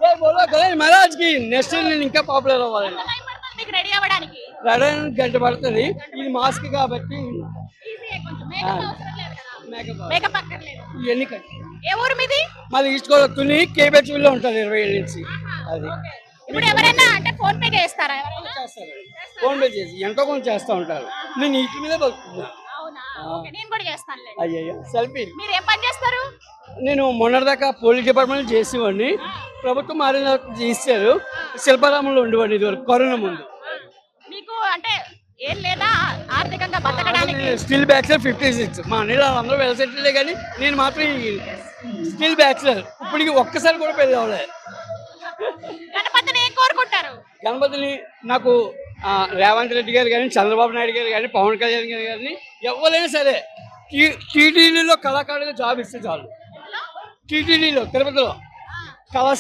జై బోలో గణేష్ మహారాజ్ కి. నెక్స్ట్ నేను ఇంకా పాపులర్ అవ్వాలండి. ఎంత టైం పడుతుంది మీకు రెడీ అవ్వడానికి? రెడీ గంట పడుతుంది. ఇది మాస్క్ కాబట్టి ఈజీయే కొంచెం. మేకప్ అవసరం లేదు కదా? మేకప్ మేకప్ అక్కర్లేదు. ఇవన్నీ కట్టి ఏ ఊరు మీది? మాది ఈస్ట్ గోదావరి కేబెచ్లో ఉంటుంది 20 ఏళ్ళ నుంచి. అది ఓకే. ఇప్పుడు ఎవరైనా అంటే ఫోన్ పే చేస్తారా ఎవరైనా? చేస్తారండి. ఫోన్ పే చేసి ఎంతో కొంత చేస్తూ ఉంటారు. నేను వీటి మీద బతుకుతున్నా. అవునా? ఓకే, నేను కూడా చేస్తానులే. అయ్యయ్యో సెల్ఫీ. మీరు ఏం పని చేస్తారు? నేను మొన్నటిదాకా పోలీస్ డిపార్ట్మెంట్ చేసేవాడిని. ప్రభుత్వం మారిన ఇస్తారు. శిల్పారామంలో ఉండేవాడిని ఇదివరకు కరోనా ముందు. మీకు అంటే ఏం లేదా ఆర్థికంగా బతకడానికి? Still bachelor 56. మా అన్నయ్య అందరూ వెల్ సెటిల్డే కానీ నేను మాత్రం స్టిల్ బ్యాచులర్. ఇప్పటికి ఒక్కసారి కూడా పెళ్ళి అవ్వలేదు. గణపతిని ఏం కోరుకుంటారు? గణపతిని నాకు రేవంత్ రెడ్డి గారు కానీ చంద్రబాబు నాయుడు గారు కానీ పవన్ కళ్యాణ్ గారు కానీ ఎవరైనా సరే టీటీడీలో కళాకారులుగా జాబ్ ఇస్తే చాలు. టీటీడీలో తిరుపతిలో కళా